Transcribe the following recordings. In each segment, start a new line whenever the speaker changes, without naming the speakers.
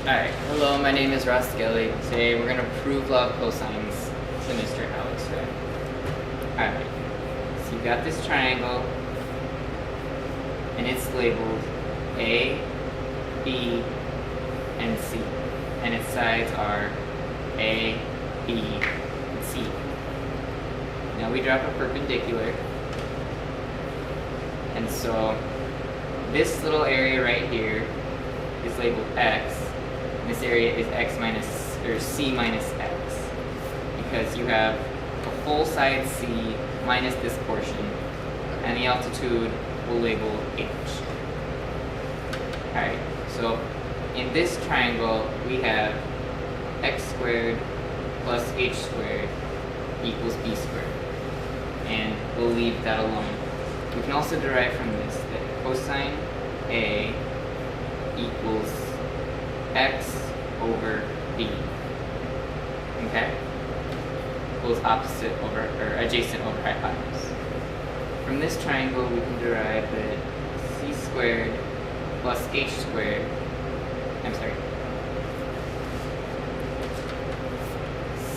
Alright, hello, my name is Ross Skelly. Today we're going to prove law of cosines to Mr. Alex, right? Alright, so you've got this triangle, and it's labeled A, B, and C. And its sides are A, B, and C. Now we drop a perpendicular, and so this little area right here is labeled X. This area is X minus, or C minus X, because you have a full side C minus this portion, and the altitude will label H. Alright, so in this triangle we have X squared plus H squared equals B squared, and we'll leave that alone. We can also derive from this that cosine A equals X over B. Okay? Equals opposite over, or adjacent over hypotenuse. From this triangle we can derive that C squared plus H squared,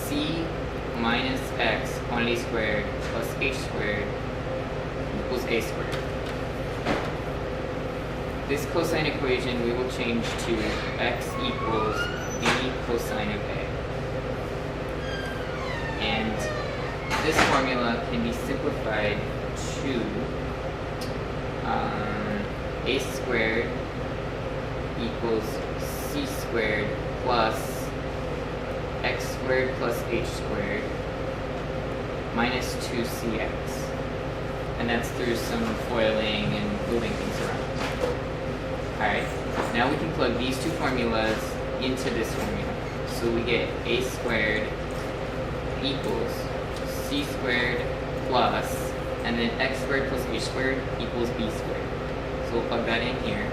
C minus X quantity squared plus H squared equals A squared. This cosine equation we will change to X equals B cosine of A. And this formula can be simplified to A squared equals C squared plus X squared plus H squared minus 2CX. And that's through some foiling and moving things around. Alright, now we can plug these two formulas into this formula. So we get A squared equals C squared plus, and then X squared plus H squared equals B squared. So we'll plug that in here.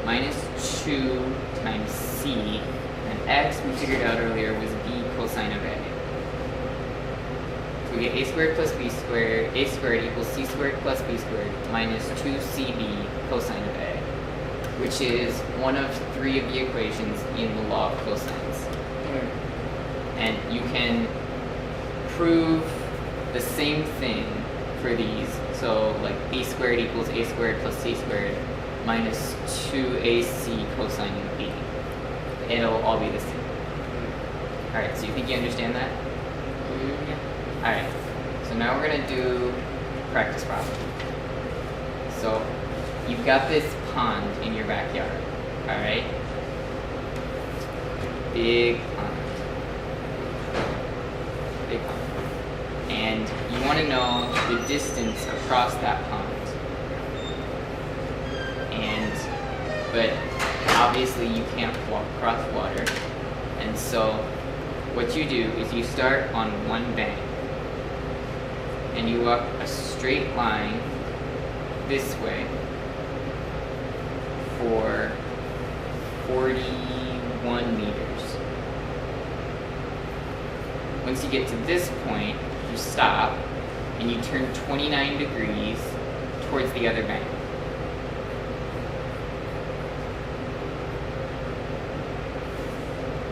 Minus 2 times C, and X we figured out earlier was B cosine of A. So we get A squared plus B squared, A squared equals C squared plus B squared minus 2CB cosine of A, which is one of 3 of the equations in the law of cosines. And you can prove the same thing for these. So like B squared equals A squared plus C squared minus 2AC cosine of B. It'll all be the same. Alright, so you think you understand that? Yeah. Alright, so now we're going to do practice problem. So you've got this pond in your backyard, alright? Big pond. Big pond. And you want to know the distance across that pond. But obviously you can't walk across water. And so what you do is you start on one bank and you walk a straight line this way for 41 meters. Once you get to this point, you stop and you turn 29 degrees towards the other bank.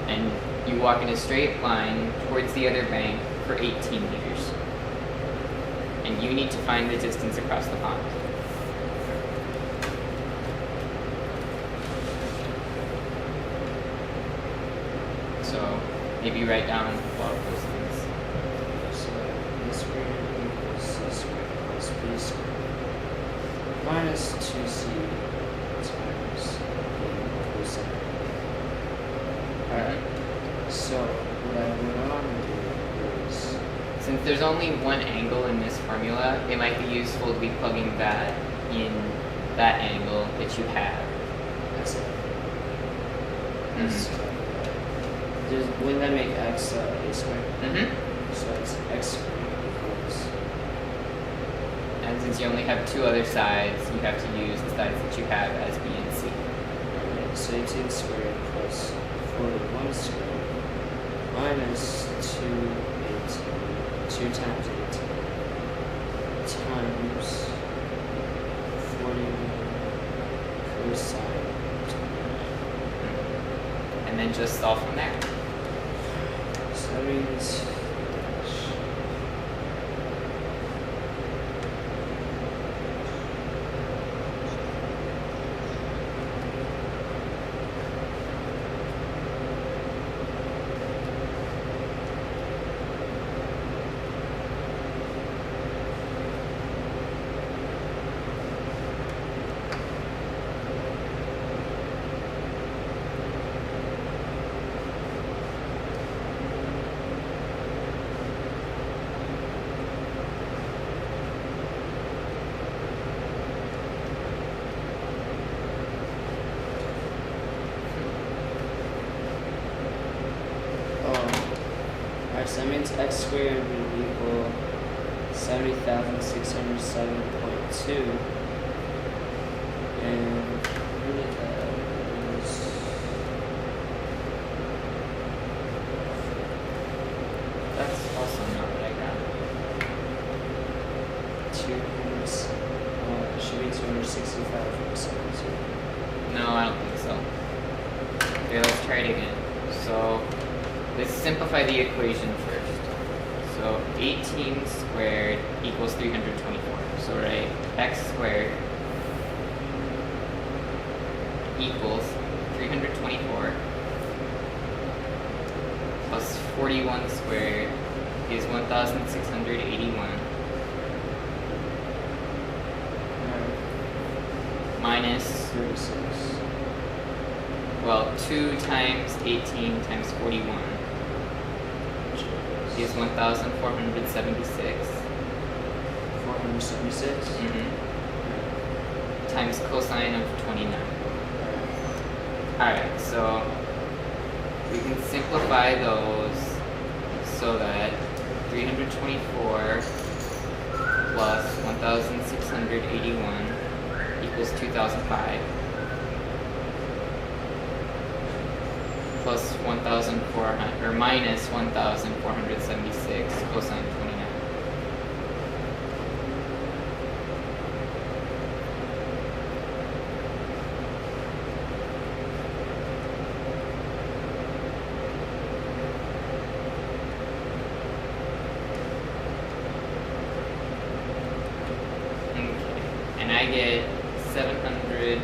And you walk in a straight line towards the other bank for 18 meters. And you need to find the distance across the pond. So maybe write down law of cosines.
So A squared equals C squared plus B squared minus 2C times B cosine. Alright, so what I went on to do is,
Since there's only one angle in this formula, it might be useful to be plugging that in that angle that you have.
that's it. Wouldn't that make X A squared?
Mm-hmm.
So it's X squared equals,
And since you only have 2 other sides, you have to use the sides that you have as B and C.
alright, so 18 squared plus 41 squared minus 2 times 18 times 41 cosine
then just solve from there.
So that means so that means x squared would equal 70,607.2. And where did that is?
That's also not what I got.
200, it should be 265.72.
No, I don't think so. Okay, let's try it again. So let's simplify the equation first. So 18 squared equals 324. So write x squared equals 324 plus 41 squared is 1,681 minus,
36.
well, 2 times 18 times 41 is 1,476
476.
Times cosine of 29. Alright, so we can simplify those so that 324 plus 1,681 equals 2,005 plus 1,400 or minus 1,476 cosine 29. Okay, and I get 714.061.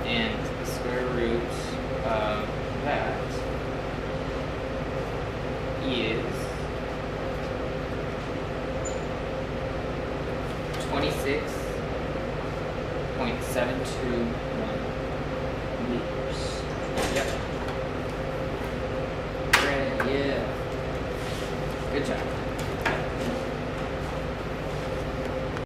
And the square root of that is 26.721
Meters.
Yep.
Great, yeah.
Good job.